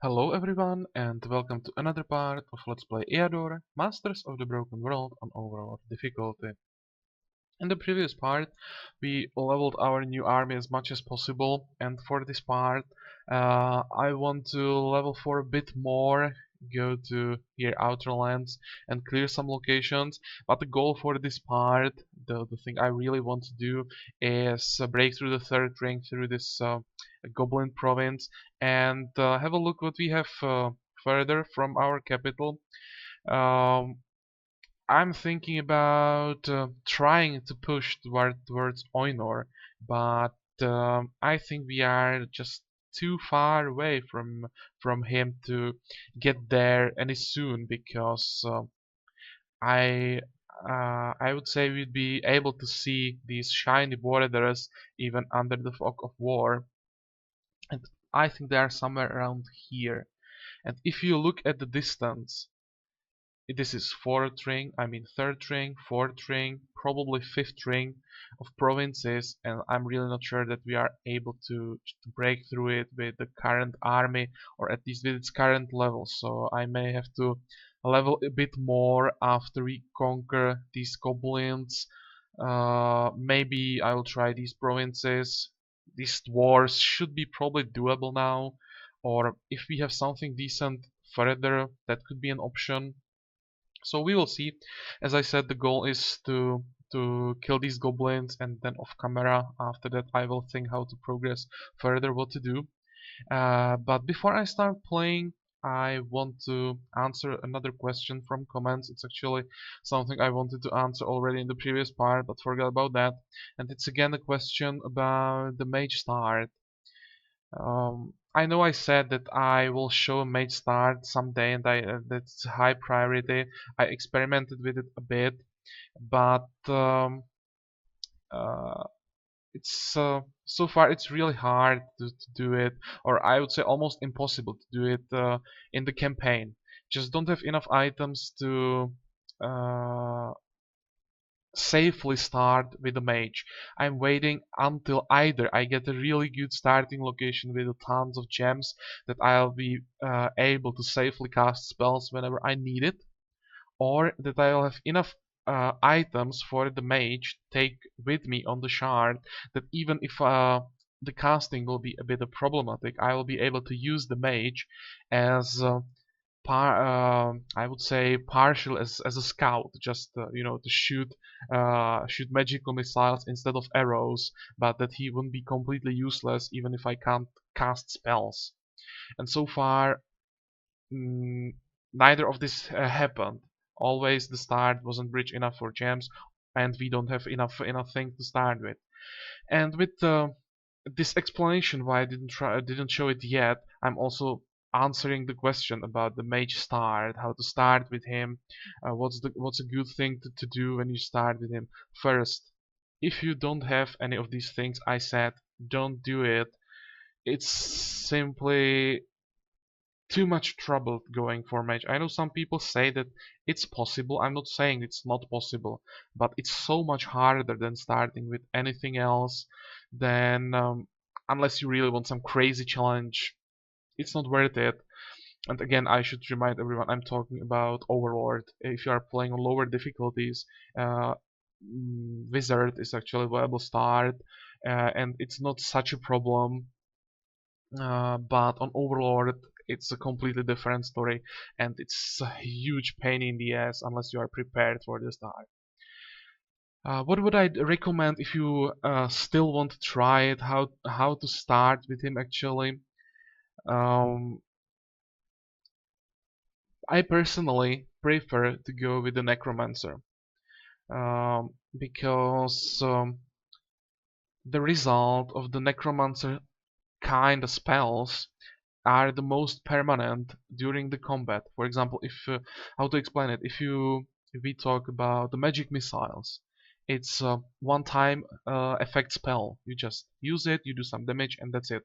Hello everyone and welcome to another part of Let's Play Eador, Masters of the Broken World on Overlord difficulty. In the previous part we leveled our new army as much as possible, and for this part I want to level for a bit more, go to here Outer Lands and clear some locations, but the goal for this part, the thing I really want to do is break through the third ring through this Goblin province and have a look what we have further from our capital. Um, I'm thinking about trying to push towards Oinor, but I think we are just too far away from him to get there any soon, because I I would say we'd be able to see these shiny borders even under the fog of war, and I think they are somewhere around here. And if you look at the distance, this is fourth ring, I mean third ring, fourth ring, probably fifth ring of provinces, and I'm really not sure that we are able to break through it with the current army, or at least with its current level. So I may have to level a bit more after we conquer these goblins. Maybe I will try these provinces. These wars should be probably doable now, or if we have something decent further, that could be an option. So we will see. As I said, the goal is to kill these goblins, and then off camera after that I will think how to progress further, what to do. But before I start playing, I want to answer another question from comments. It's actually something I wanted to answer already in the previous part, but forgot about that. And it's again a question about the mage start. I know I said that I will show a mage start someday, and that's high priority. I experimented with it a bit, but uh, it's so far it's really hard to do it, or I would say almost impossible to do it in the campaign. Just don't have enough items to uh, safely start with a mage. I'm waiting until either I get a really good starting location with tons of gems that I'll be able to safely cast spells whenever I need it, or that I'll have enough items for the mage to take with me on the shard, that even if the casting will be a bit problematic, I will be able to use the mage as I would say partial as a scout, just to shoot magical missiles instead of arrows, but that he wouldn't be completely useless even if I can't cast spells. And so far, mm, neither of this happened. Always the start wasn't rich enough for gems, and we don't have enough thing to start with. And with this explanation why I didn't show it yet, I'm also answering the question about the mage start, how to start with him, what's a good thing to do when you start with him. First, if you don't have any of these things I said, don't do it. It's simply too much trouble going for mage. I know some people say that it's possible. I'm not saying it's not possible, but it's so much harder than starting with anything else. Then, unless you really want some crazy challenge, it's not worth it. And again, I should remind everyone I'm talking about Overlord. If you are playing on lower difficulties, Wizard is actually a viable start, and it's not such a problem. But on Overlord, it's a completely different story, and it's a huge pain in the ass unless you are prepared for the start. What would I recommend if you still want to try it? How to start with him actually? Um, I personally prefer to go with the Necromancer, because the result of the Necromancer kind of spells are the most permanent during the combat. For example, if how to explain it? If we talk about the magic missiles, it's a one-time effect spell. You just use it, you do some damage, and that's it.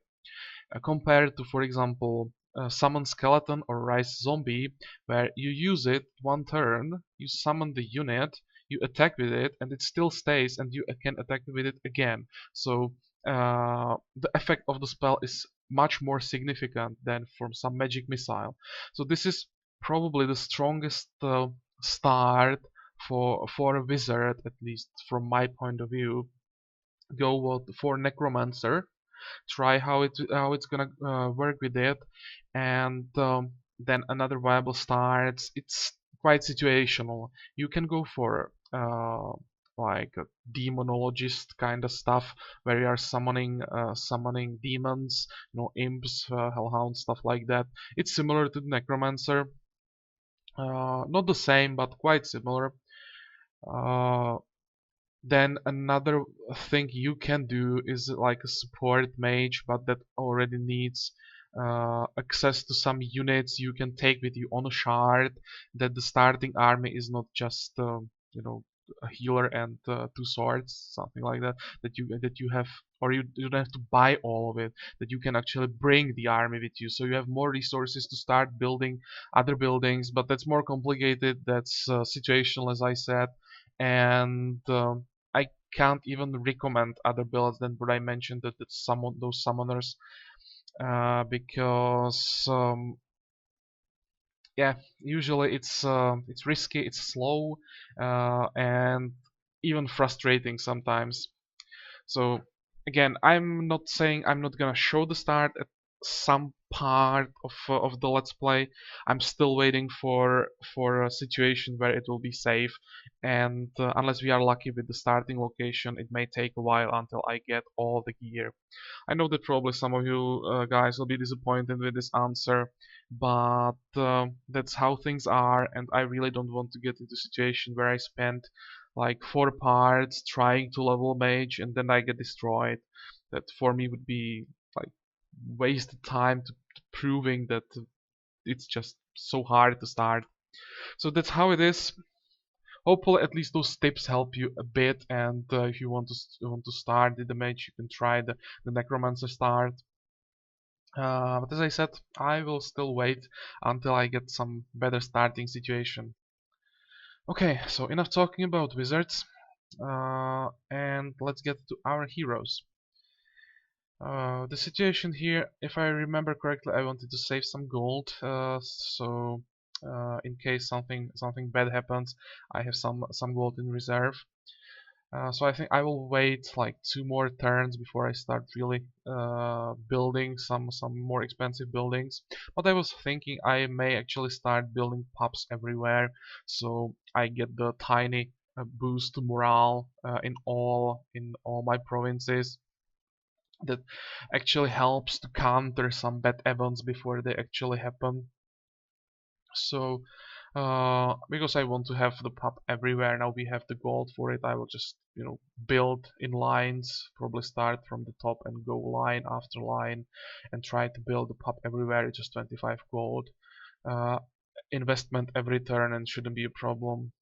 Compared to, for example, summon skeleton or rise zombie, where you use it one turn, you summon the unit, you attack with it, and it still stays, and you can attack with it again. So the effect of the spell is much more significant than from some magic missile. So this is probably the strongest start for a wizard, at least from my point of view. Go for necromancer, try how it's gonna work with it, and then another viable starts. It's quite situational. You can go for like a demonologist kind of stuff, where you are summoning demons, imps, hellhounds, stuff like that. It's similar to the necromancer, not the same, but quite similar. Uh, then another thing you can do is like a support mage, but that already needs access to some units you can take with you on a shard. That the starting army is not just you know a healer and two swords, something like that. That you have, or you don't have to buy all of it. That you can actually bring the army with you, so you have more resources to start building other buildings. But that's more complicated. That's situational, as I said, and I can't even recommend other builds than what I mentioned, that summon those summoners, because yeah, usually it's risky, it's slow, and even frustrating sometimes. So again, I'm not saying I'm not gonna show the start at some part of the let's play. I'm still waiting for a situation where it will be safe, and unless we are lucky with the starting location, it may take a while until I get all the gear. I know that probably some of you guys will be disappointed with this answer, but that's how things are, and I really don't want to get into a situation where I spend like 4 parts trying to level mage and then I get destroyed. That for me would be like wasted time to proving that it's just so hard to start. So that's how it is. Hopefully, at least those tips help you a bit. And if you want to start the mage, you can try the necromancer start. But as I said, I will still wait until I get some better starting situation. Okay, so enough talking about wizards, and let's get to our heroes. The situation here, if I remember correctly, I wanted to save some gold, so in case something bad happens, I have some gold in reserve. So I think I will wait like 2 more turns before I start really building some more expensive buildings. But I was thinking I may actually start building pubs everywhere, so I get the tiny boost to morale in all my provinces. That actually helps to counter some bad events before they actually happen. So because I want to have the pub everywhere, now we have the gold for it, I will just build in lines, probably start from the top and go line after line and try to build the pub everywhere. It's just 25 gold uh, investment every turn and shouldn't be a problem.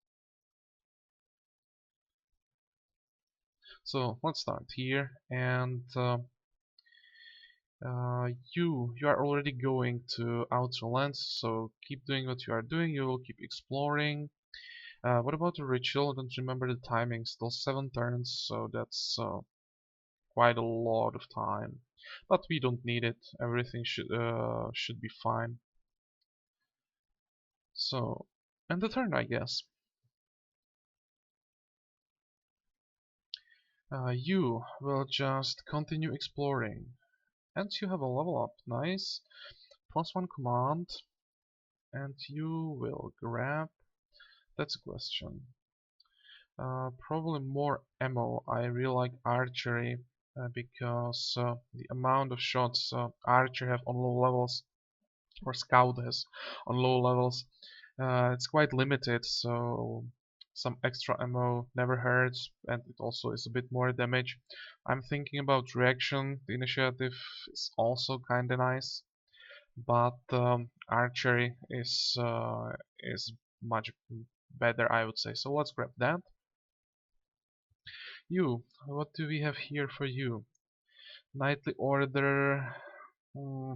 So let's start here, and you are already going to outer lands, so keep doing what you are doing. You will keep exploring. What about the ritual? I don't remember the timing. Still 7 turns, so that's quite a lot of time. But we don't need it. Everything should be fine. So, end the turn, I guess. You will just continue exploring, and you have a level up. Nice. +1 command, and you will grab. That's a question. Probably more ammo. I really like archery because the amount of shots archer have on low levels, or scout has on low levels, it's quite limited. So some extra ammo never hurts, and it also is a bit more damage. I'm thinking about reaction. The initiative is also kinda nice, but archery is much better, I would say. So let's grab that. You, what do we have here for you? Knightly order. Hmm,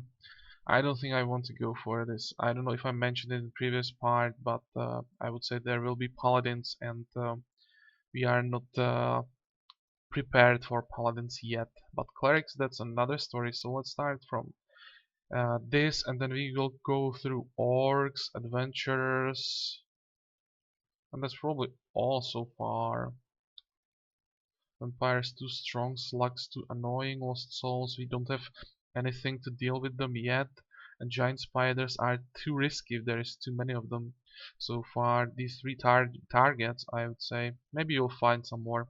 I don't think I want to go for this. I don't know if I mentioned it in the previous part, but I would say there will be paladins, and we are not prepared for paladins yet. But clerics, that's another story. So let's start from this, and then we will go through orcs, adventurers, and that's probably all so far. Vampires too strong, slugs too annoying, lost souls, we don't have anything to deal with them yet, and giant spiders are too risky if there is too many of them. So far, these three targets, I would say. Maybe you'll find some more.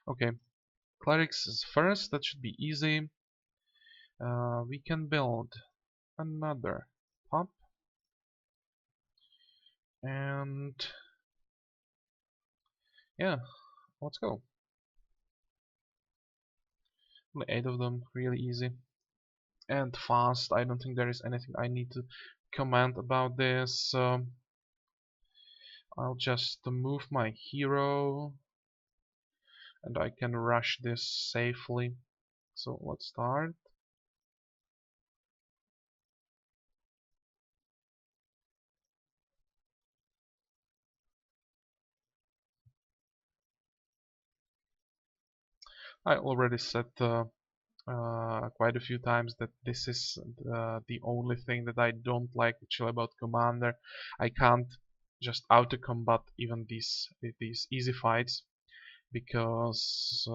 Okay, clerics is first, that should be easy. We can build another pub, and yeah, let's go. Only 8 of them, really easy. And fast, I don't think there is anything I need to comment about this. I'll just move my hero and I can rush this safely. So let's start. I already said quite a few times that this is the only thing that I don't like actually about Commander. I can't just auto combat even these easy fights because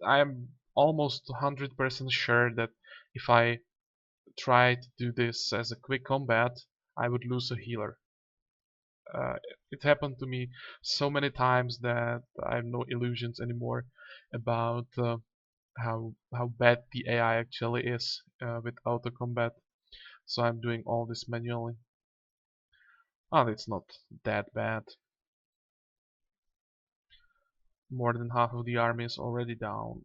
I'm almost 100% sure that if I try to do this as a quick combat, I would lose a healer. Uh, it happened to me so many times that I have no illusions anymore about how bad the AI actually is with auto combat. So I'm doing all this manually. Oh, it's not that bad. More than half of the army is already down.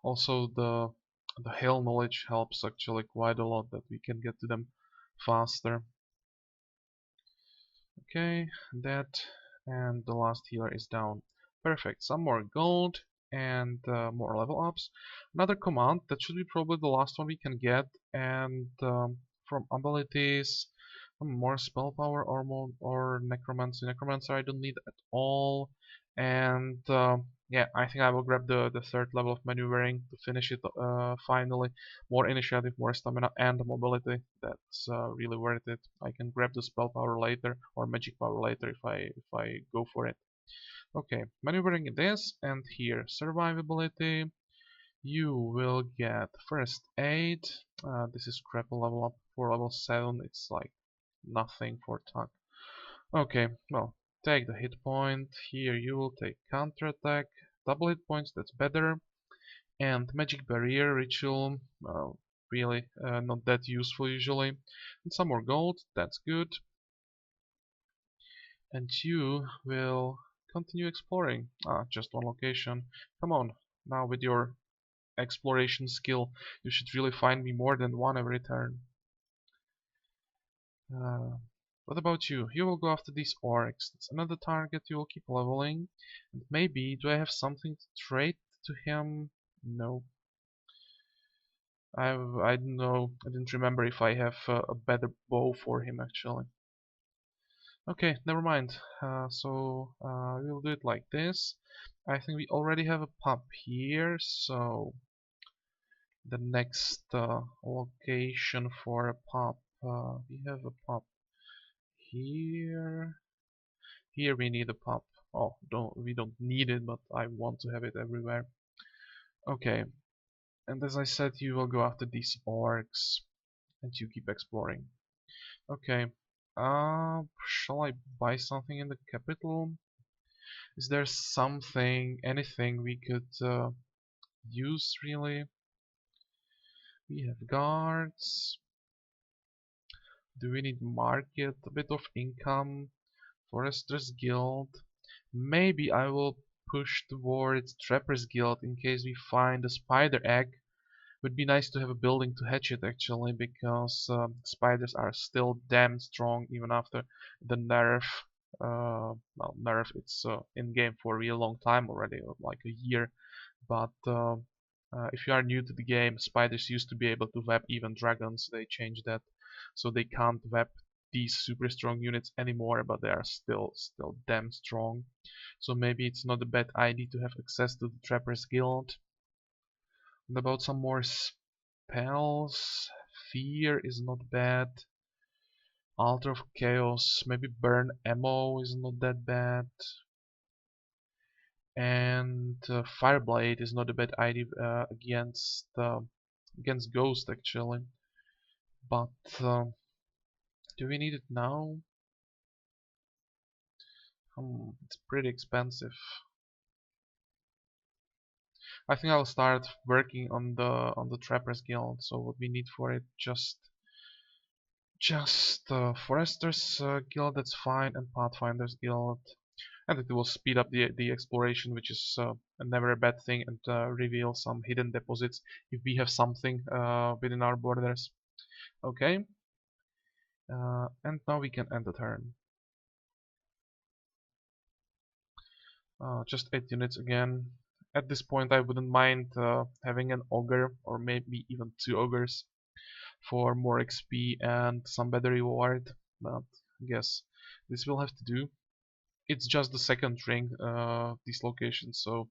Also, the hill knowledge helps actually quite a lot that we can get to them faster. Okay, that, and the last healer is down. Perfect. Some more gold and more level ups. Another command that should be probably the last one we can get, and from abilities, more spell power or more or necromancy. Necromancer I don't need at all, and yeah, I think I will grab the third level of maneuvering to finish it finally. More initiative, more stamina, and mobility. That's really worth it. I can grab the spell power later or magic power later if I go for it. Okay, maneuvering this and here survivability. You will get first aid. This is crap level up for level 7. It's like nothing for attack. Okay, well, take the hit point. Here you will take counter attack. Double hit points, that's better. And magic barrier ritual, well, really not that useful usually. And some more gold, that's good. And you will continue exploring. Just one location. Come on, now with your exploration skill, you should really find me more than one every turn. Uh, what about you? You will go after these orcs. That's another target you will keep leveling. And maybe, do I have something to trade to him? No. I don't know. I didn't remember if I have a better bow for him actually. Okay, never mind. We'll do it like this. I think we already have a pub here, so the next location for a pub. We have a pub here. Here we need a pub. Oh, we don't need it, but I want to have it everywhere. Okay, and as I said, you will go after these orcs, and you keep exploring. Okay, shall I buy something in the capital? Is there something, anything we could use really? We have guards. Do we need market? A bit of income. Forester's Guild. Maybe I will push towards Trapper's Guild in case we find a spider egg. Would be nice to have a building to hatch it actually, because spiders are still damn strong even after the nerf. Well, nerf, it's in game for a real long time already, like a year. But if you are new to the game, spiders used to be able to web even dragons. They changed that, so they can't web these super strong units anymore, but they are still damn strong. So maybe it's not a bad idea to have access to the Trappers Guild. And about some more spells, Fear is not bad. Altar of Chaos, maybe Burn Ammo is not that bad. And Fireblade is not a bad idea against Ghost actually. But do we need it now? It's pretty expensive. I think I'll start working on the Trappers Guild. So what we need for it, just Foresters Guild, that's fine, and Pathfinders Guild, and it will speed up the exploration, which is never a bad thing, and reveal some hidden deposits if we have something within our borders. Okay, and now we can end the turn. Just 8 units again. At this point, I wouldn't mind having an ogre, or maybe even 2 ogres, for more XP and some better reward, but I guess this will have to do. It's just the second ring dislocation, so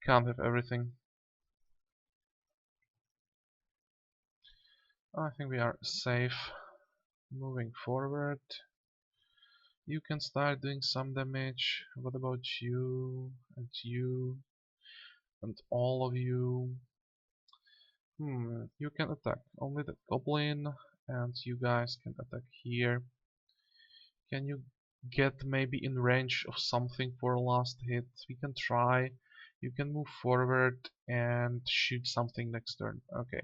can't have everything. I think we are safe. Moving forward, you can start doing some damage. What about you and you and all of you? You can attack only the goblin, and you guys can attack here. Can you get maybe in range of something for a last hit? We can try. You can move forward and shoot something next turn. Okay.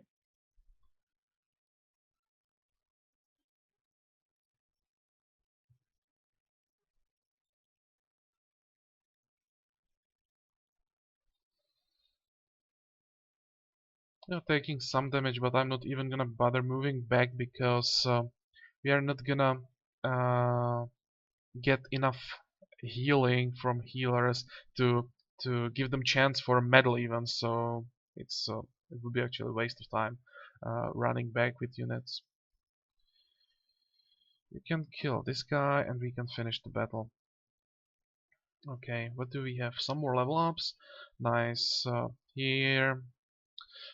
You're taking some damage, but I'm not even gonna bother moving back because we are not gonna uh, get enough healing from healers to give them chance for a medal even. So it would be actually a waste of time running back with units. You can kill this guy and we can finish the battle. Okay, what do we have? Some more level ups. Nice. Here.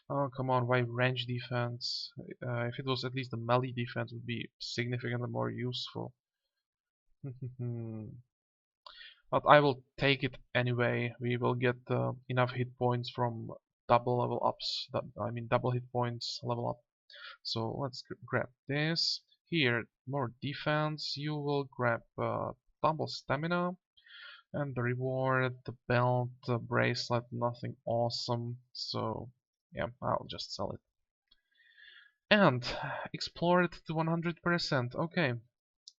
Oh, come on, why range defense? If it was at least the melee defense would be significantly more useful. But I will take it anyway. We will get enough hit points from double level ups. I mean double hit points level up. So let's grab this. Here, more defense. You will grab double stamina. And the reward, the belt, the bracelet, nothing awesome. So yeah, I'll just sell it. And explore it to 100%. Okay.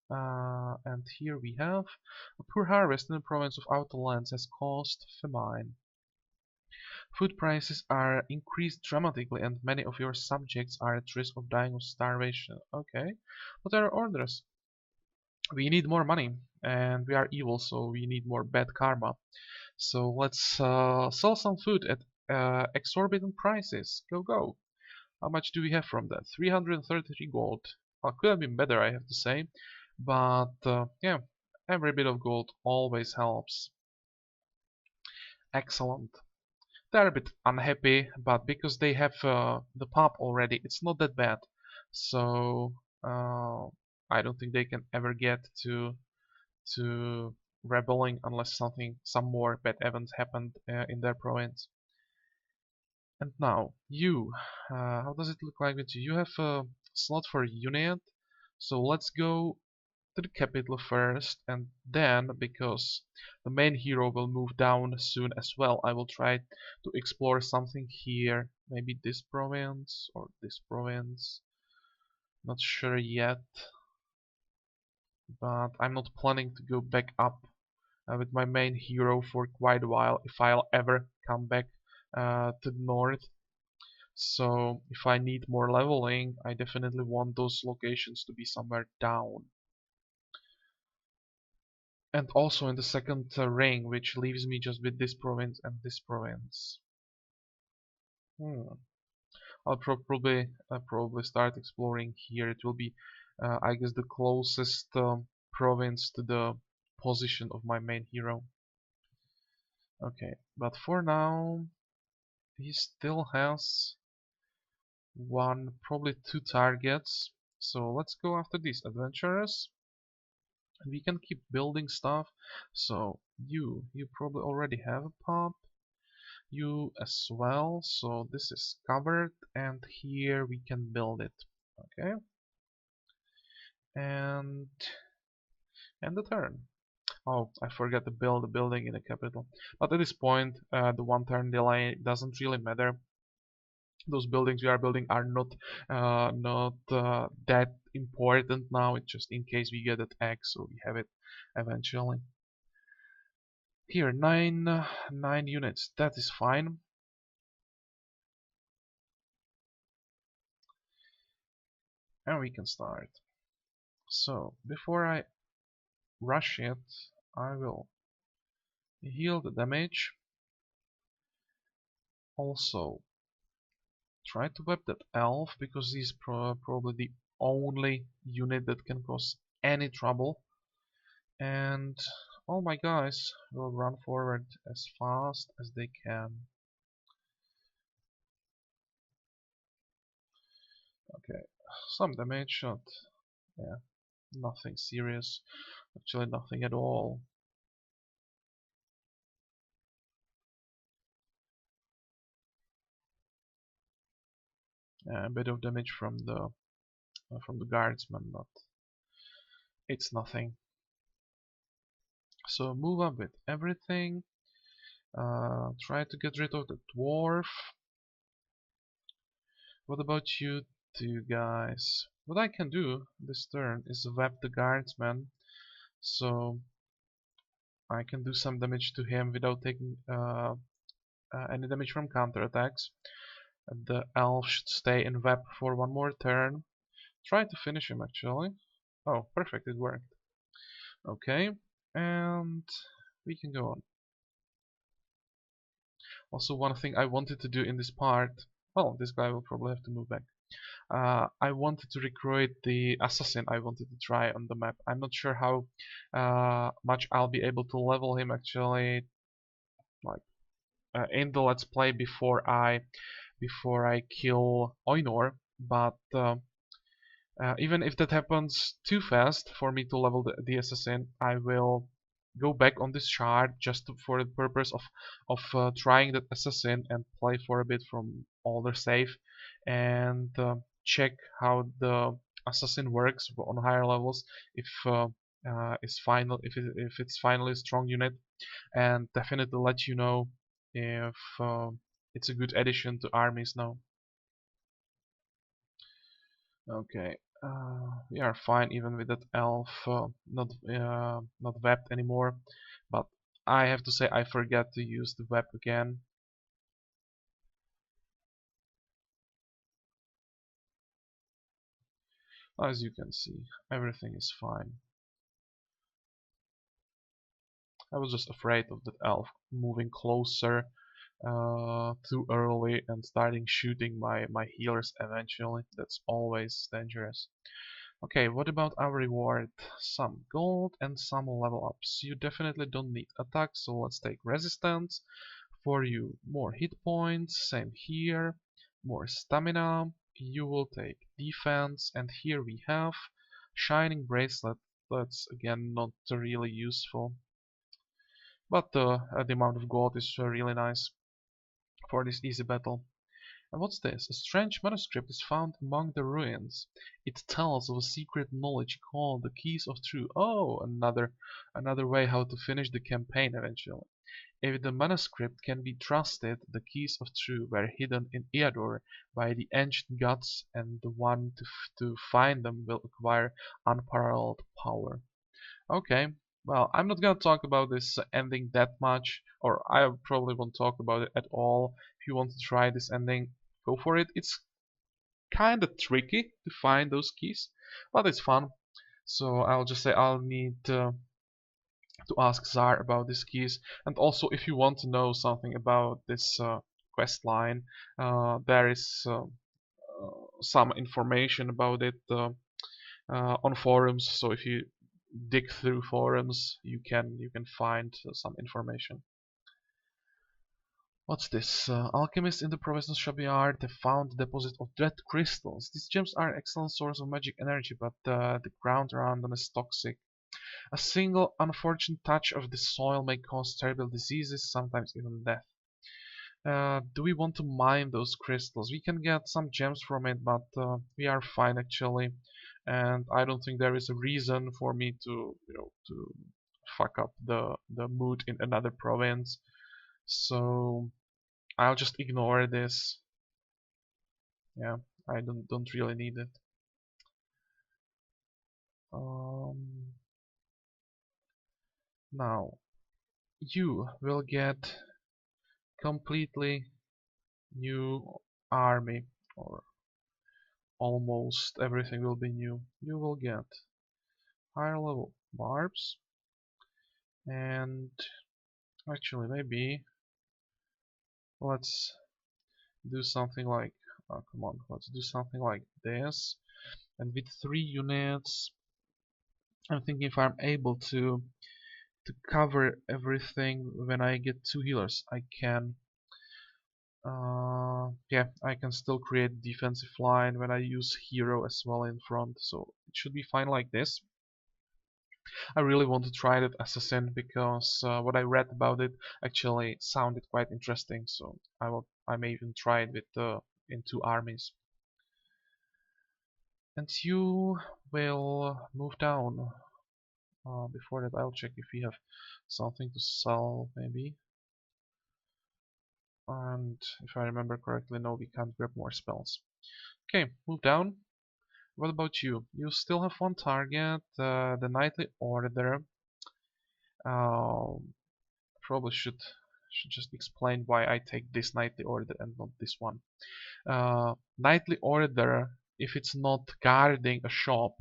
And here we have a poor harvest in the province of Outer Lands has caused famine. Food prices are increased dramatically and many of your subjects are at risk of dying of starvation. Okay, what are orders? We need more money and we are evil, so we need more bad karma. So let's sell some food at exorbitant prices. Go, go. How much do we have from that? 333 gold. Well, could have been better, I have to say. But yeah, every bit of gold always helps. Excellent. They're a bit unhappy, but because they have the pub already, it's not that bad. So I don't think they can ever get to rebelling unless some more bad events happened in their province. And now you, how does it look like with you? You have a slot for unit, so let's go to the capital first, and then, because the main hero will move down soon as well, I will try to explore something here. Maybe this province or this province. Not sure yet, but I'm not planning to go back up with my main hero for quite a while if I'll ever come back to the north. So if I need more leveling, I definitely want those locations to be somewhere down. And also in the second ring, which leaves me just with this province and this province. I'll probably start exploring here. It will be I guess the closest province to the position of my main hero. Okay, but for now he still has one, probably two targets. So let's go after these adventurers. We can keep building stuff. So you probably already have a pub. You as well. So this is covered, and here we can build it. Okay, and the turn. Oh, I forgot to build a building in the capital. But at this point, the one turn delay doesn't really matter. Those buildings we are building are not that important now. It's just in case we get that egg, so we have it eventually. Here, nine units. That is fine. And we can start. So before I rush it, I will heal the damage. Also, try to web that elf because he's probably the only unit that can cause any trouble. And all my guys will run forward as fast as they can. Okay, some damage, not, yeah, nothing serious. Actually, nothing at all. A bit of damage from the guardsman, but it's nothing. So move up with everything. Try to get rid of the dwarf. What about you two guys? What I can do this turn is web the guardsman, so I can do some damage to him without taking any damage from counterattacks. The elf should stay in web for one more turn. Try to finish him actually. Oh, perfect, it worked. Okay, and we can go on. Also, one thing I wanted to do in this part, well, this guy will probably have to move back. I wanted to recruit the assassin I wanted to try on the map. I'm not sure how much I'll be able to level him actually, like in the let's play before I kill Eador, but even if that happens too fast for me to level the assassin, I will go back on this shard just for the purpose of trying that assassin and play for a bit from older save and check how the assassin works on higher levels if if it's finally a strong unit, and definitely let you know if it's a good addition to armies now. Okay, we are fine even with that elf not webbed anymore, but I have to say I forget to use the web again. As you can see, everything is fine. I was just afraid of that elf moving closer too early and starting shooting my healers eventually. That's always dangerous. Okay, what about our reward? Some gold and some level ups. You definitely don't need attack, so let's take resistance. For you, more hit points, same here. More stamina. You will take defense, and here we have shining bracelet. That's again not really useful, but the amount of gold is really nice for this easy battle. And what's this? A strange manuscript is found among the ruins. It tells of a secret knowledge called the Keys of Truth. Oh, another way how to finish the campaign eventually. If the manuscript can be trusted, the Keys of Truth were hidden in Eador by the ancient gods, and the one to find them will acquire unparalleled power. Okay, well, I'm not gonna talk about this ending that much, or I probably won't talk about it at all. If you want to try this ending, go for it. It's kinda tricky to find those keys, but it's fun. So I'll just say I'll need to ask Czar about these keys. And also, if you want to know something about this quest line, there is some information about it on forums. So if you dig through forums, you can find some information. What's this? Alchemists in the province's shipyard have found a deposit of dread crystals. These gems are an excellent source of magic energy, but the ground around them is toxic. A single unfortunate touch of the soil may cause terrible diseases, sometimes even death. Do we want to mine those crystals? We can get some gems from it, but we are fine actually. And I don't think there is a reason for me to fuck up the mood in another province. So I'll just ignore this. Yeah, I don't really need it. Um, Now you will get completely new army, or almost everything will be new. You will get higher level barbs, and actually maybe let's do something like come on, let's do something like this. And with 3 units, I'm thinking if I'm able to cover everything when I get 2 healers, I can yeah, I can still create defensive line when I use hero as well in front, so it should be fine like this. I really want to try that assassin because what I read about it actually sounded quite interesting, so I may even try it with in 2 armies. And you will move down. Before that, I'll check if we have something to sell, maybe. And if I remember correctly, no, we can't grab more spells. Okay, move down. What about you? You still have one target, the Knightly Order. Probably should just explain why I take this Knightly Order and not this one. Knightly Order, if it's not guarding a shop,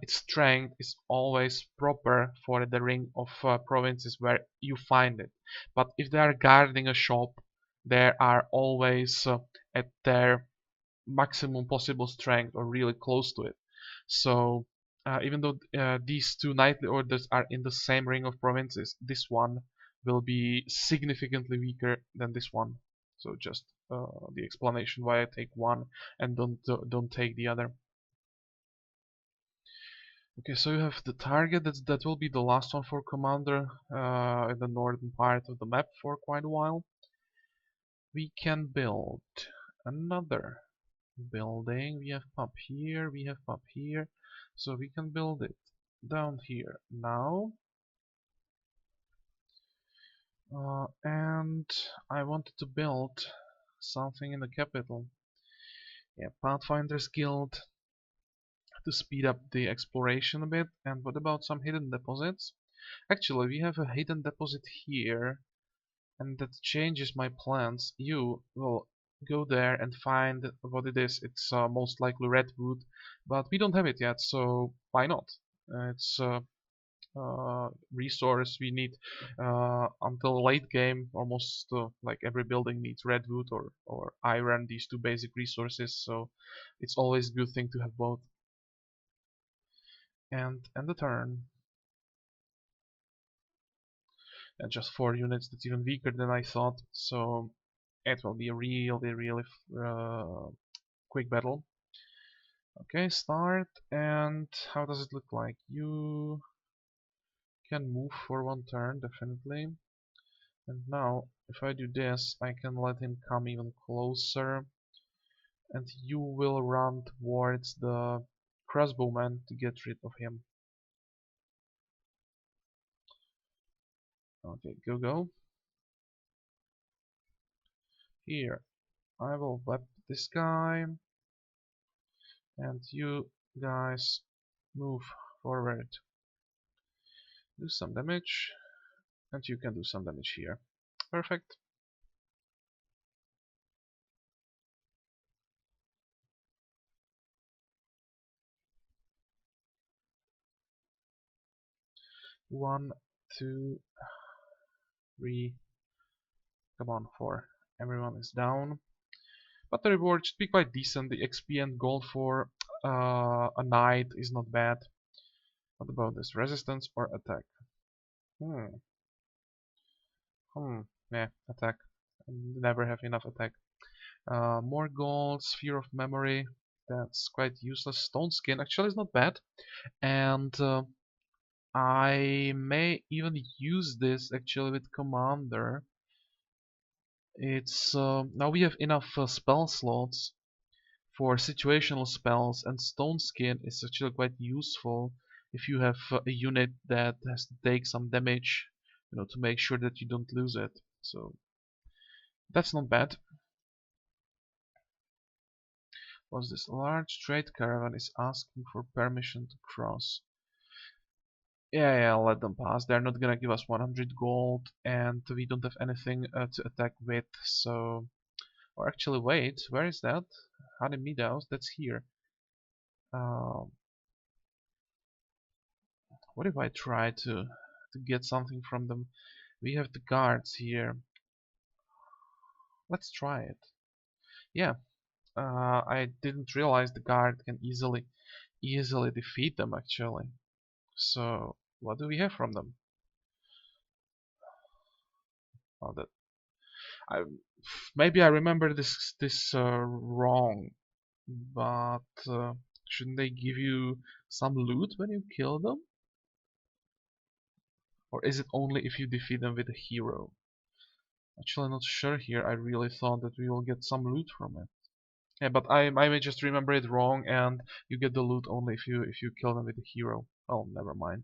its strength is always proper for the ring of provinces where you find it. But if they are guarding a shop, they are always at their maximum possible strength or really close to it. So even though these 2 knightly orders are in the same ring of provinces, this one will be significantly weaker than this one. So just the explanation why I take one and don't take the other. Okay, so you have the target. That will be the last one for commander in the northern part of the map for quite a while. We can build another building. We have pub here, we have pub here, so we can build it down here now. And I wanted to build something in the capital. Yeah, Pathfinders Guild to speed up the exploration a bit. And what about some hidden deposits? Actually, we have a hidden deposit here, and that changes my plans. You will go there and find what it is. It's most likely redwood, but we don't have it yet, so why not? It's resource we need until late game. Almost like every building needs redwood or iron, these 2 basic resources, so it's always a good thing to have both. And end the turn. And just 4 units, that's even weaker than I thought, so it will be a really quick battle. Okay, start, and how does it look like? You can move for 1 turn, definitely. And now, if I do this, I can let him come even closer, and you will run towards the crossbowman to get rid of him. Okay, go. Here, I will web this guy, and you guys move forward. Do some damage, and you can do some damage here. Perfect. One, two, three. Come on, 4. Everyone is down. But the reward should be quite decent. The XP and gold for a knight is not bad. What about this? Resistance or attack? Hmm. Hmm. Yeah, attack. Never have enough attack. More gold, sphere of memory. That's quite useless. Stone skin actually is not bad. And I may even use this actually with commander. It's now we have enough spell slots for situational spells, and stone skin is actually quite useful if you have a unit that has to take some damage, to make sure that you don't lose it. So that's not bad. What's this? Large trade caravan is asking for permission to cross. Yeah, I'll let them pass. They're not gonna give us 100 gold, and we don't have anything to attack with, so... Or actually, wait, where is that? Honey Meadows, that's here. Um, what if I try to get something from them? We have the guards here. Let's try it. Yeah, I didn't realize the guard can easily defeat them actually. So what do we have from them? Oh, that I maybe I remember this wrong, but shouldn't they give you some loot when you kill them? Or is it only if you defeat them with a hero? Actually not sure here. I really thought that we will get some loot from it. Yeah, but I may just remember it wrong, and you get the loot only if you kill them with a hero. Oh, never mind.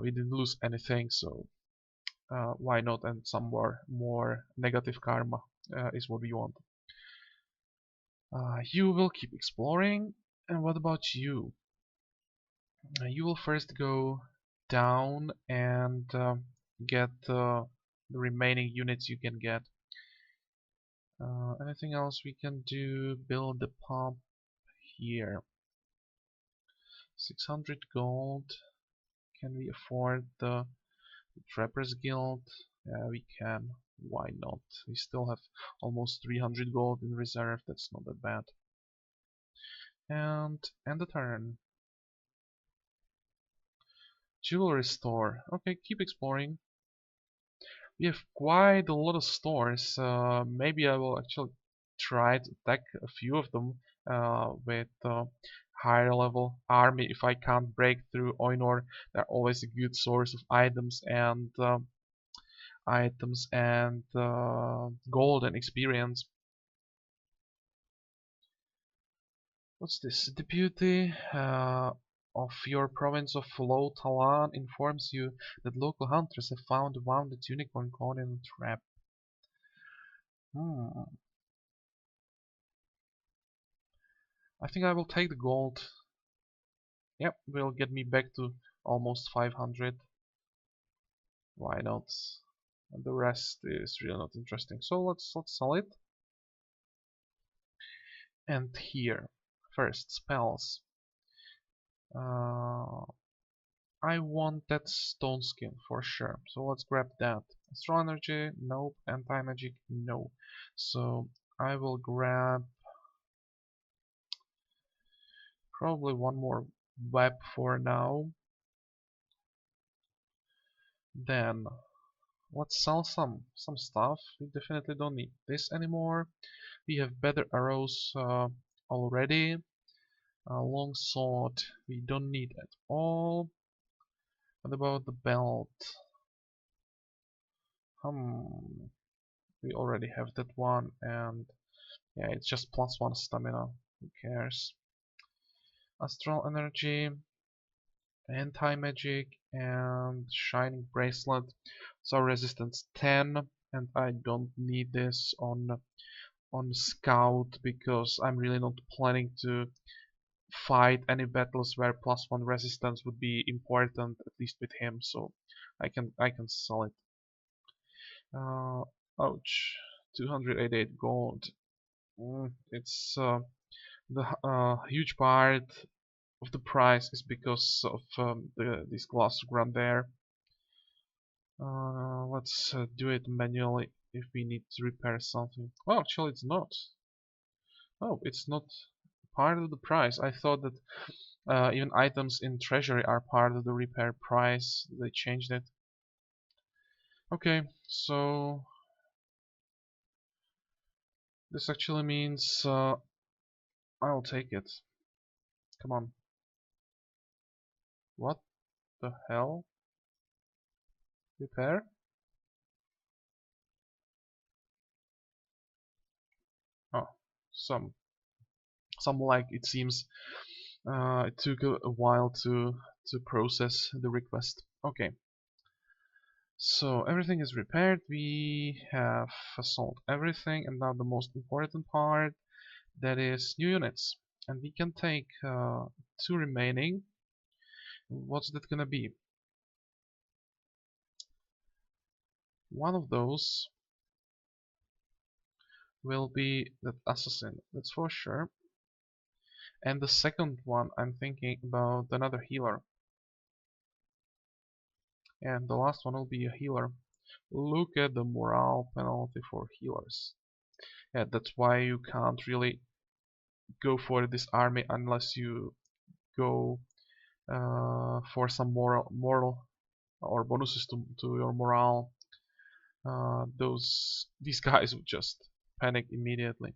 We didn't lose anything, so why not? And some more negative karma is what we want. You will keep exploring, and what about you? You will first go down and get the remaining units you can get. Anything else we can do? Build the pump here. 600 gold. Can we afford the Trappers Guild? Yeah, we can. Why not? We still have almost 300 gold in reserve. That's not that bad. And end the turn. Jewelry store. Okay, keep exploring. We have quite a lot of stores. Maybe I will actually try to attack a few of them with higher level army. If I can't break through Eador, they're always a good source of items and gold and experience. What's this? Deputy of your province of Low Talan informs you that local hunters have found a wounded unicorn caught in a trap. Hmm. I think I will take the gold. Yep, will get me back to almost 500. Why not? And the rest is really not interesting. So let's sell it. And here, first spells. Uh, I want that stone skin for sure. So let's grab that. Astral energy, nope. Anti-magic, no. So I will grab probably one more web for now. Then let's sell some stuff. We definitely don't need this anymore. We have better arrows already. Long sword we don't need at all. What about the belt? We already have that one, and yeah, it's just +1 stamina. Who cares? Astral energy, anti-magic, and shining bracelet. So resistance 10, and I don't need this on scout because I'm really not planning to fight any battles where +1 resistance would be important, at least with him. So I can sell it. Ouch, 288 gold. It's the huge part of the price is because of this glass run there. Let's do it manually if we need to repair something. Well, actually it's not. Oh, it's not part of the price. I thought that even items in treasury are part of the repair price. They changed it. Okay, so this actually means I'll take it. Come on. What the hell? Repair? Oh, some like it seems it took a while to process the request. Okay, so everything is repaired. We have sold everything, and now the most important part, that is new units, and we can take 2 remaining. What's that gonna be? One of those will be that assassin, that's for sure. And the second one, I'm thinking about another healer. And the last one will be a healer. Look at the morale penalty for healers. Yeah, that's why you can't really go for this army unless you go for some moral or bonuses to your morale. These guys would just panic immediately.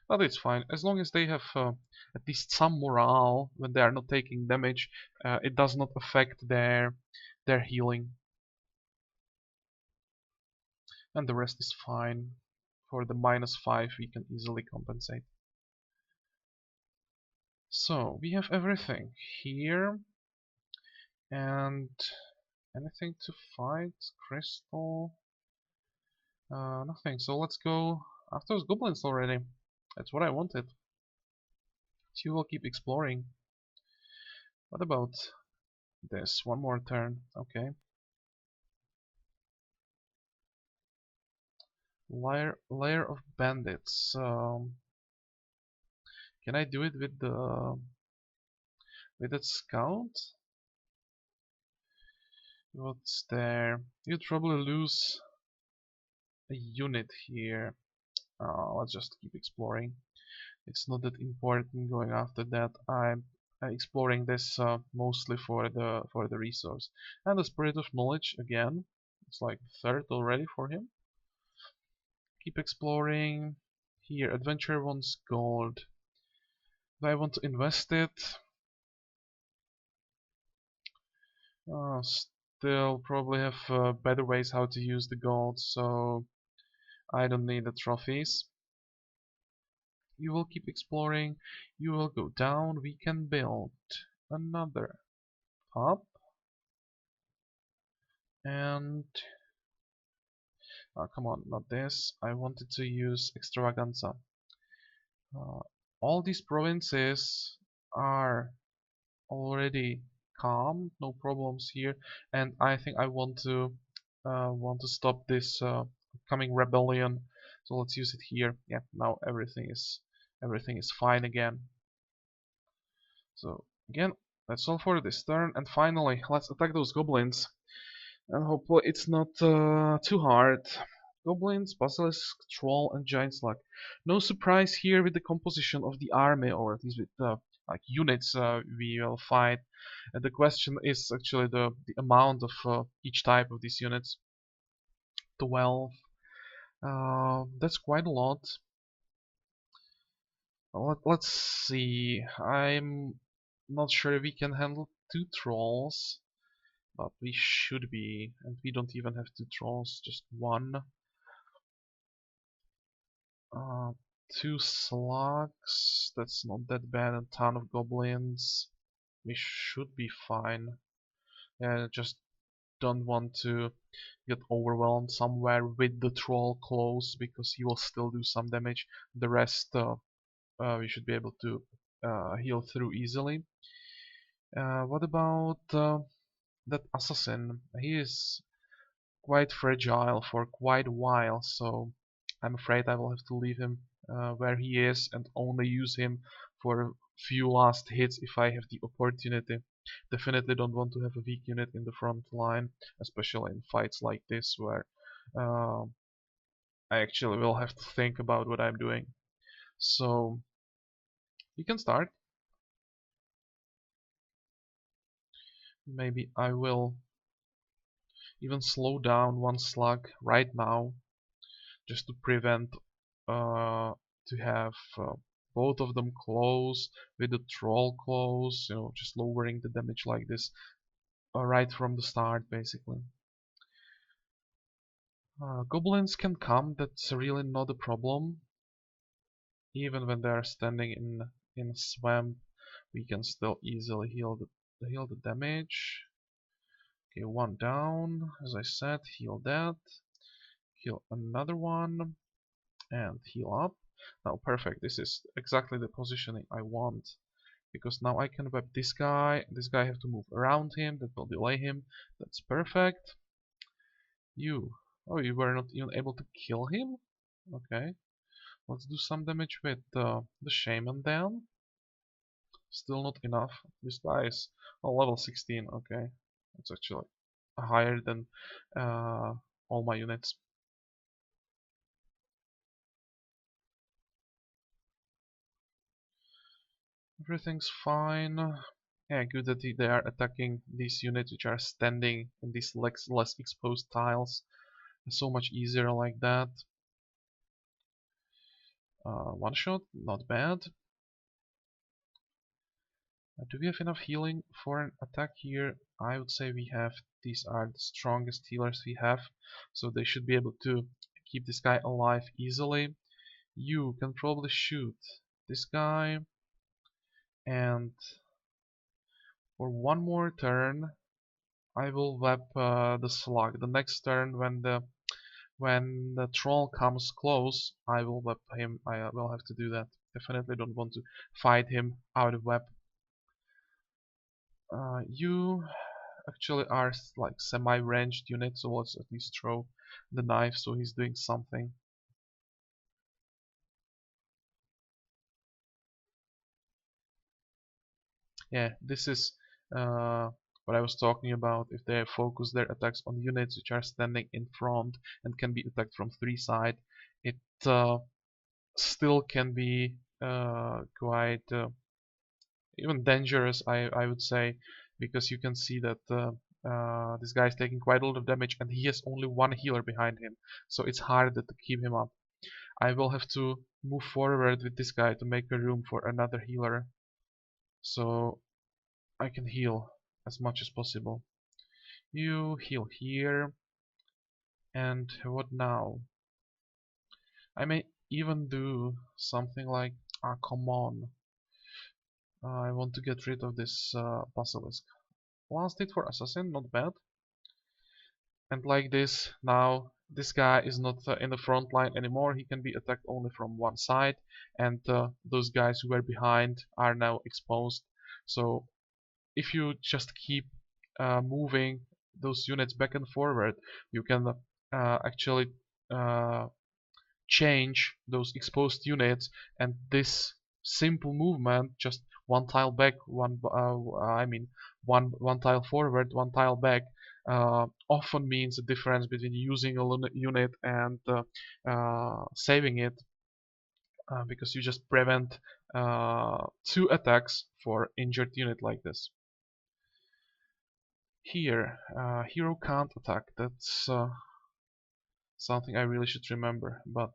But it's fine, as long as they have at least some morale when they are not taking damage. It does not affect their healing, and the rest is fine. For the -5 we can easily compensate. So we have everything here, and anything to fight? Crystal? Nothing. So let's go after those goblins already. That's what I wanted. So you will keep exploring. What about this? One more turn. Okay. Layer of bandits. Can I do it with that scout? What's there? You'd probably lose a unit here. Let's just keep exploring. It's not that important going after that. I'm exploring this mostly for the resource. And the spirit of knowledge again. It's like third already for him. Keep exploring. Here, adventure wants gold. Do I want to invest it? Still probably have better ways how to use the gold, so I don't need the trophies. You will keep exploring. You will go down. We can build another hub. And come on, not this. I wanted to use extravaganza. All these provinces are already calm, no problems here, and I think I want to stop this coming rebellion. So let's use it here. Yeah, now everything is fine again. So again, that's all for this turn, and finally let's attack those goblins, and hopefully it's not too hard. Goblins, basilisk, troll, and giant slug. No surprise here with the composition of the army, or at least with the like units we will fight. And the question is actually the amount of each type of these units. 12. That's quite a lot. Let's see. I'm not sure we can handle 2 trolls, but we should be, and we don't even have 2 trolls, just 1. 2 slugs, that's not that bad, a ton of goblins. We should be fine. Yeah, just don't want to get overwhelmed somewhere with the troll close, because he will still do some damage. The rest we should be able to heal through easily. What about that assassin? He is quite fragile for quite a while, so I'm afraid I will have to leave him where he is and only use him for a few last hits if I have the opportunity. Definitely don't want to have a weak unit in the front line, especially in fights like this where uh, I actually will have to think about what I'm doing. So You can start. Maybe I will even slow down one slug right now, just to prevent to have both of them close with the troll close, just lowering the damage like this right from the start basically. Goblins can come, that's really not a problem. Even when they are standing in a swamp, we can still easily heal the damage. Okay, one down, as I said, heal that, heal another one, and heal up. Now perfect, this is exactly the positioning I want. Because now I can web this guy have to move around him, that will delay him. That's perfect. Oh, you were not even able to kill him? Okay, let's do some damage with the shaman then. Still not enough. This guy is level 16, okay. It's actually higher than all my units. Everything's fine. Yeah, good that they are attacking these units which are standing in these less exposed tiles. It's so much easier like that. One shot, not bad. Do we have enough healing for an attack here? I would say we have. These are the strongest healers we have, so they should be able to keep this guy alive easily. You can probably shoot this guy, and for one more turn I will web the slug. The next turn when the troll comes close, I will web him. I will have to do that. Definitely don't want to fight him out of web. You actually are like semi-ranged unit, so let's at least throw the knife so he's doing something. Yeah, this is what I was talking about. If they focus their attacks on units which are standing in front and can be attacked from three sides, it still can be quite even dangerous, I would say, because you can see that this guy is taking quite a lot of damage and he has only one healer behind him, so it's harder to keep him up. I will have to move forward with this guy to make a room for another healer, so I can heal as much as possible. You heal here, and what now? I may even do something like, come on, I want to get rid of this basilisk. Last hit for assassin, not bad. And like this, now this guy is not in the front line anymore. He can be attacked only from one side, and those guys who were behind are now exposed. So if you just keep moving those units back and forward, you can actually change those exposed units, and this simple movement, just one tile back, one tile forward, one tile back, often means the difference between using a unit and saving it, because you just prevent two attacks for injured unit like this. Here, hero can't attack. That's something I really should remember. But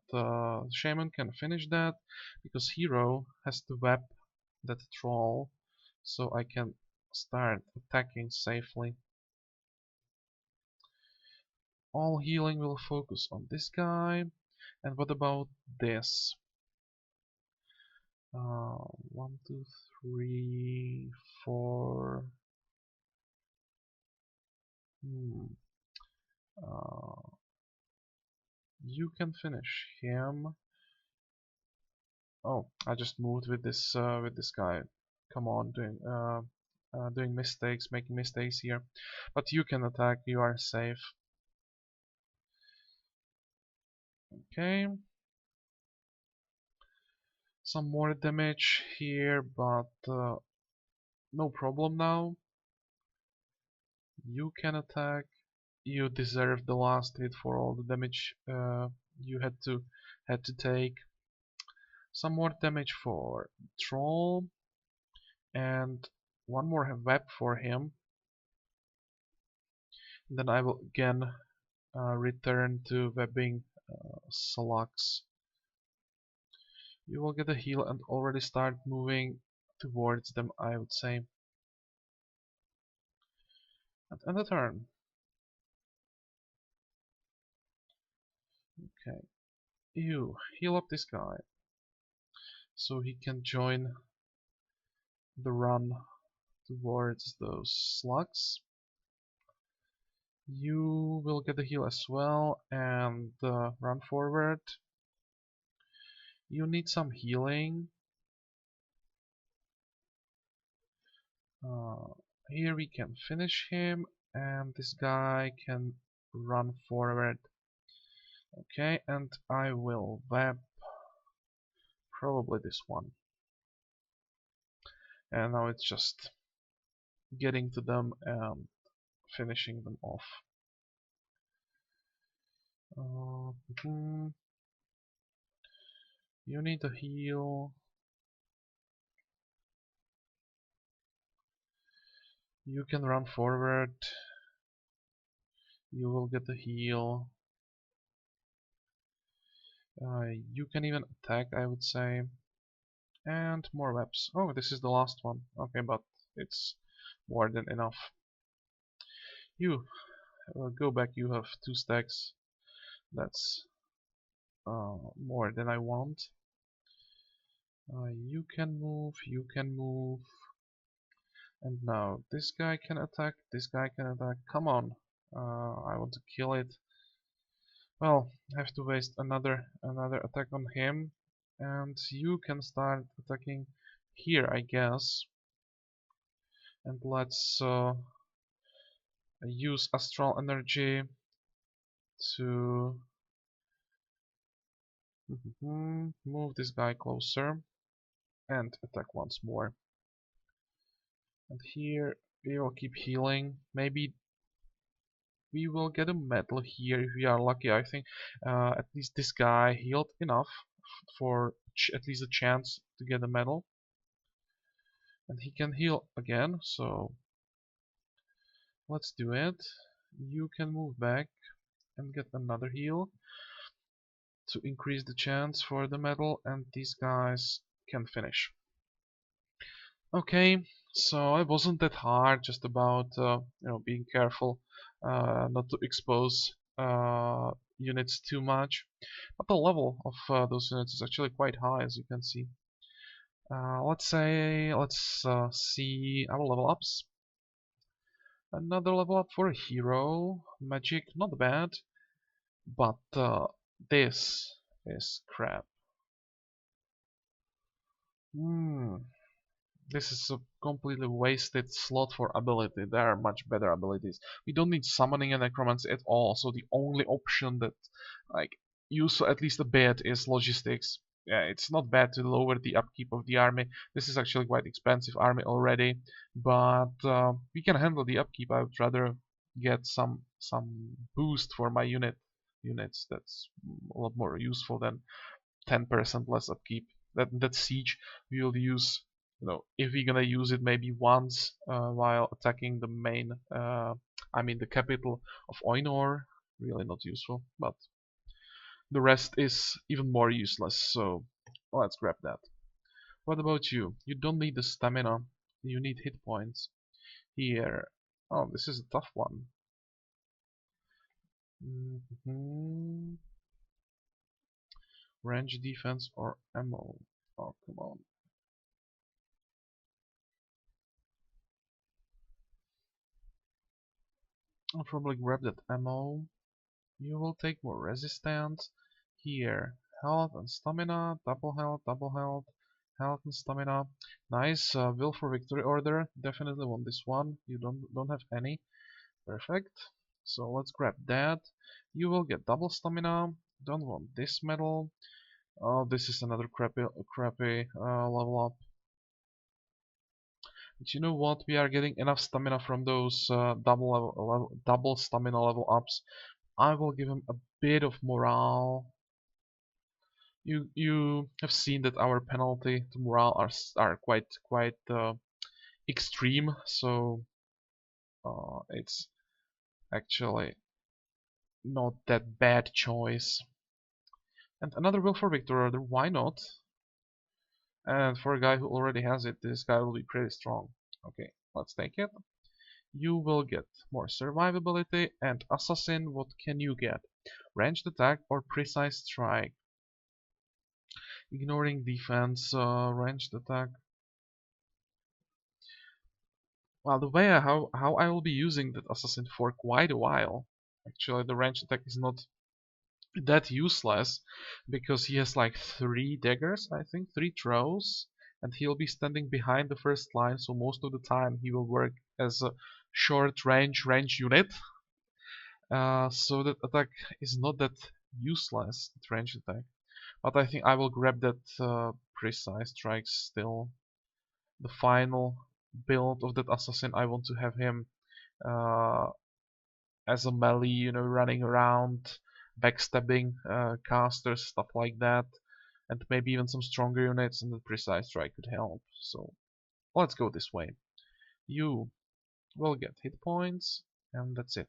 Shaman can finish that because Hero has to web that troll, so I can start attacking safely. All healing will focus on this guy. And what about this? 1, 2, 3, 4. Uh, you can finish him. Oh, I just moved with this guy. Come on, doing mistakes, making mistakes here. But you can attack. You are safe. Okay. Some more damage here, but no problem now. You can attack. You deserve the last hit for all the damage you had to take. Some more damage for Troll, and one more web for him. Then I will again return to webbing slugs. You will get a heal and already start moving towards them, I would say. And end the turn. Okay. You heal up this guy so he can join the run towards those slugs. You will get a heal as well and run forward. You need some healing. Here we can finish him, and this guy can run forward. Okay, and I will web probably this one. And now it's just getting to them and finishing them off. You need a heal. You can run forward. You will get a heal. You can even attack, I would say. And more webs. Oh, this is the last one. Okay, but it's more than enough. You go back. You have 2 stacks. That's more than I want. You can move. You can move. And now this guy can attack. This guy can attack. Come on. I want to kill it. Well, I have to waste another attack on him, and you can start attacking here, I guess. And let's use astral energy to move this guy closer and attack once more. And here we will keep healing. Maybe we will get a medal here if we are lucky. I think at least this guy healed enough for at least a chance to get a medal. And he can heal again, so let's do it. You can move back and get another heal to increase the chance for the medal, and these guys can finish. Okay, so it wasn't that hard, just about being careful not to expose units too much. But the level of those units is actually quite high, as you can see. Let's see our level ups. Another level up for a hero. Magic, not bad. But this is crap. This is a completely wasted slot for ability. There are much better abilities. We don't need summoning and necromancy at all, so the only option that like use at least a bit is logistics. Yeah, it's not bad to lower the upkeep of the army. This is actually quite expensive army already, but we can handle the upkeep. I would rather get some boost for my units. That's a lot more useful than 10% less upkeep. That siege we will use, if we're gonna use it maybe once while attacking the main, I mean the capital of Eador. Really not useful, but the rest is even more useless. So let's grab that. What about you? You don't need the stamina. You need hit points. Here. Oh, this is a tough one. Range defense or ammo? Oh, come on. I'll probably grab that ammo. You will take more resistance. Here, health and stamina, double health, health and stamina. Nice, will for victory order. Definitely want this one. You don't have any. Perfect. So let's grab that. You will get double stamina. Don't want this medal. Oh, this is another crappy level up. But you know what? We are getting enough stamina from those double stamina level ups. I will give him a bit of morale. You have seen that our penalty to morale are quite extreme, so it's actually not that bad choice. And another will for Victor Order, why not? And for a guy who already has it, this guy will be pretty strong. Okay, let's take it. You will get more survivability, and Assassin, what can you get? Ranged attack or precise strike? Ignoring defense, ranged attack. Well, the way how I will be using that Assassin for quite a while. Actually, the ranged attack is not that useless because he has like 3 daggers, I think, 3 throws, and he'll be standing behind the first line, so most of the time he will work as a short range unit. So that attack is not that useless, that range attack. But I think I will grab that precise strike still. The final build of that assassin, I want to have him uh, as a melee, running around, backstabbing casters, stuff like that, and maybe even some stronger units, and the precise strike could help. So let's go this way. You will get hit points, and that's it.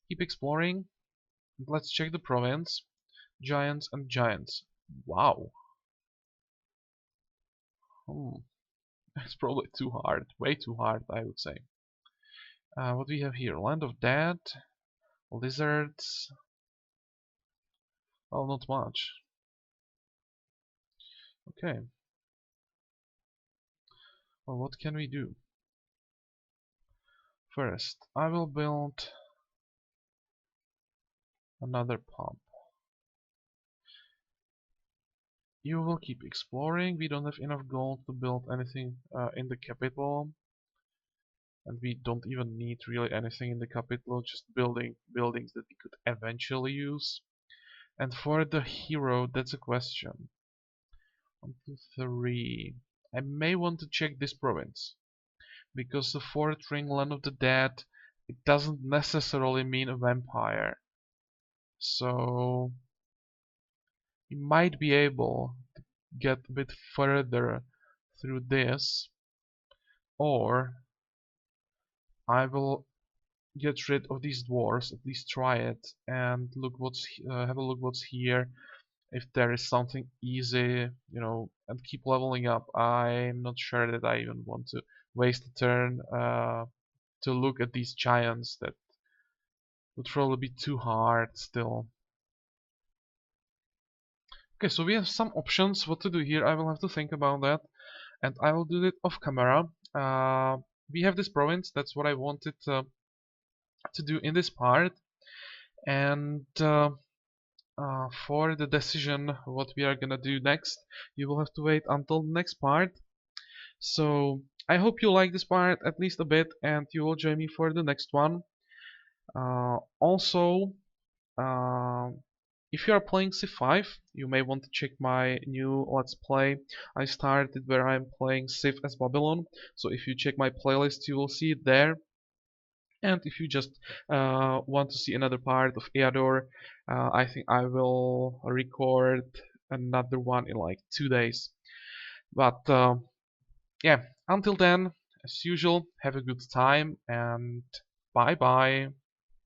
Keep exploring. Let's check the province. Giants and giants. Wow. It's probably too hard. Way too hard, I would say. What do we have here? Land of Dead. Lizards. Well, not much. Okay. Well, what can we do? First, I will build another pump. You will keep exploring. We don't have enough gold to build anything in the capital. And we don't even need really anything in the capital, just building buildings that we could eventually use. And for the hero, that's a question. 1, 2, 3. I may want to check this province. Because the fourth ring, Land of the Dead, it doesn't necessarily mean a vampire. So we might be able to get a bit further through this, or I will get rid of these dwarves, at least try it, and look have a look what's here. If there is something easy, and keep leveling up. I'm not sure that I even want to waste a turn to look at these giants. That would probably be too hard still. Okay, so we have some options what to do here. I will have to think about that, and I will do it off camera. We have this province, that's what I wanted to do in this part, and for the decision what we are gonna do next, you will have to wait until the next part. So I hope you like this part at least a bit, and you will join me for the next one. Also, if you are playing Civ 5, you may want to check my new Let's Play I started, where I'm playing Civ as Babylon. So if you check my playlist, you will see it there. And if you just want to see another part of Eador, I think I will record another one in like 2 days. But yeah, until then, as usual, have a good time and bye bye.